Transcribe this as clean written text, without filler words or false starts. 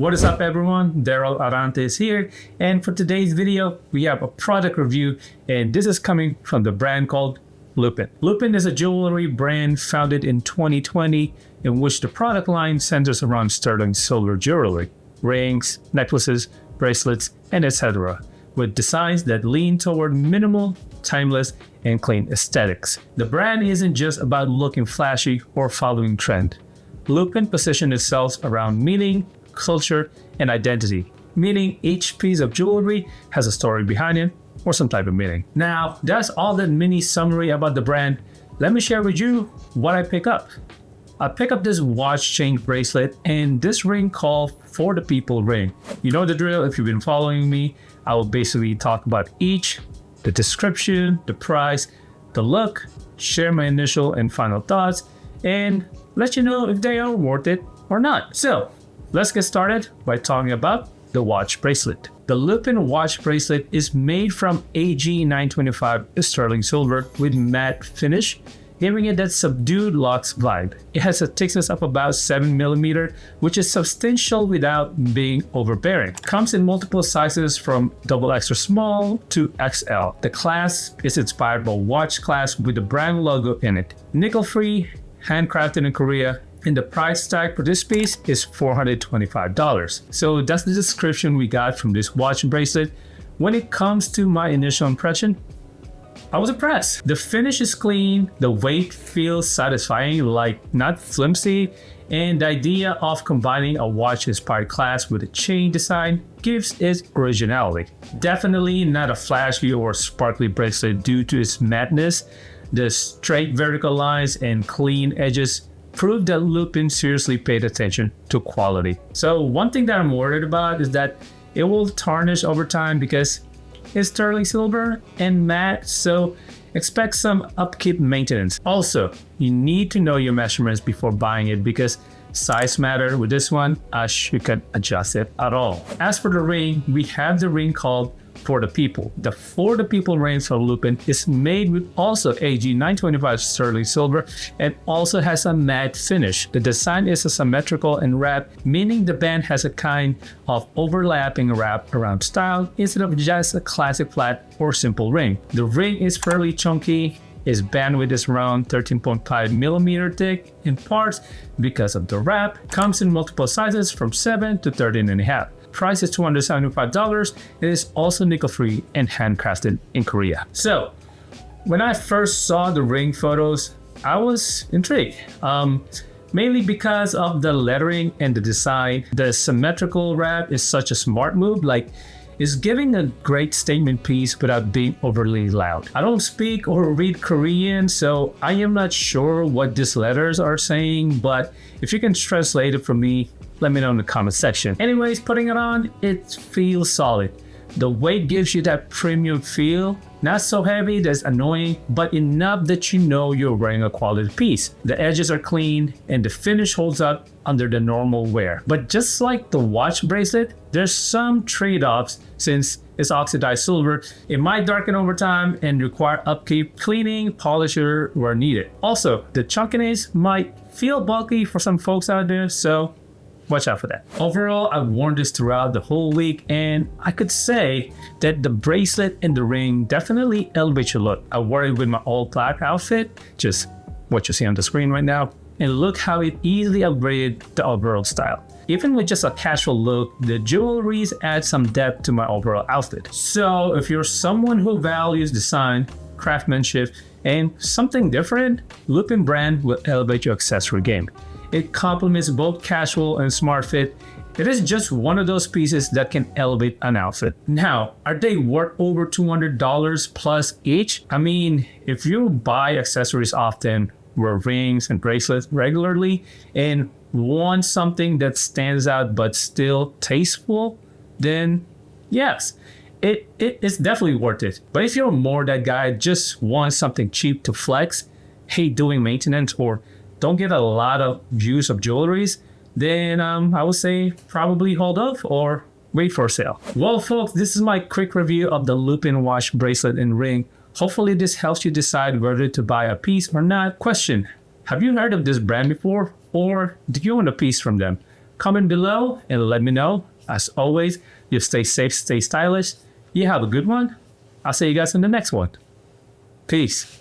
What is up everyone, Darryl Arante is here, and for today's video we have a product review, and this is coming from the brand called LOUPN. LOUPN is a jewelry brand founded in 2020 in which the product line centers around sterling silver jewelry, rings, necklaces, bracelets, and etc., with designs that lean toward minimal, timeless, and clean aesthetics. The brand isn't just about looking flashy or following trend. LOUPN positions itself around meaning, culture, and identity, meaning each piece of jewelry has a story behind it or some type of meaning. Now, that's all that mini summary about the brand. Let me share with you what I pick up. I pick up this watch chain bracelet and this ring called For the People ring. You know the drill. If you've been following me, I will basically talk about each, the description, the price, the look, share my initial and final thoughts, and let you know if they are worth it or not. So let's get started by talking about the watch bracelet. The LOUPN watch bracelet is made from AG 925 sterling silver with matte finish, giving it that subdued luxe vibe. It has a thickness of about 7mm, which is substantial without being overbearing. Comes in multiple sizes from double extra small to XL. The clasp is inspired by watch clasp with the brand logo in it. Nickel-free, handcrafted in Korea, and the price tag for this piece is $425. So that's the description we got from this watch bracelet. When it comes to my initial impression, I was impressed. The finish is clean, the weight feels satisfying, like not flimsy, and the idea of combining a watch-inspired clasp with a chain design gives it originality. Definitely not a flashy or sparkly bracelet due to its madness. The straight vertical lines and clean edges prove that LOUPN seriously paid attention to quality. So one thing that I'm worried about is that it will tarnish over time because it's sterling silver and matte, so expect some upkeep maintenance. Also, you need to know your measurements before buying it because size matter with this one as you can adjust it at all. As for the ring, we have the ring called For the People. The For the People ring from LOUPN is made with also AG 925 sterling silver and also has a matte finish. The design is asymmetrical and wrapped, meaning the band has a kind of overlapping wrap around style instead of just a classic flat or simple ring. The ring is fairly chunky. Its bandwidth is around 13.5mm thick in parts because of the wrap. Comes in multiple sizes from 7 to 13.5. Price is $275. It is also nickel-free and handcrafted in Korea. So when I first saw the ring photos, I was intrigued. Mainly because of the lettering and the design. The symmetrical wrap is such a smart move, like it's giving a great statement piece without being overly loud. I don't speak or read Korean, so I am not sure what these letters are saying, but if you can translate it for me, let me know in the comment section. Anyways, putting it on, it feels solid. The weight gives you that premium feel. Not so heavy that's annoying, but enough that you know you're wearing a quality piece. The edges are clean and the finish holds up under the normal wear. But just like the watch bracelet, there's some trade-offs since it's oxidized silver. It might darken over time and require upkeep, cleaning, polisher where needed. Also, the chunkiness might feel bulky for some folks out there, so watch out for that. Overall, I've worn this throughout the whole week and I could say that the bracelet and the ring definitely elevate your look. I wore it with my all black outfit, just what you see on the screen right now, and look how it easily upgraded the overall style. Even with just a casual look, the jewelries add some depth to my overall outfit. So if you're someone who values design, craftsmanship, and something different, LOUPN brand will elevate your accessory game. It complements both casual and smart fit. It is just one of those pieces that can elevate an outfit. Now, are they worth over $200 plus each? I mean, if you buy accessories often, wear rings and bracelets regularly, and want something that stands out but still tasteful, then yes, it is definitely worth it. But if you're more that guy, just want something cheap to flex, hate doing maintenance, or don't get a lot of use of jewelries, then I would say probably hold off or wait for sale. Well folks, this is my quick review of the LOUPN watch bracelet and ring. Hopefully this helps you decide whether to buy a piece or not. Question, have you heard of this brand before, or do you want a piece from them? Comment below and let me know. As always, you stay safe, stay stylish. You have a good one. I'll see you guys in the next one. Peace.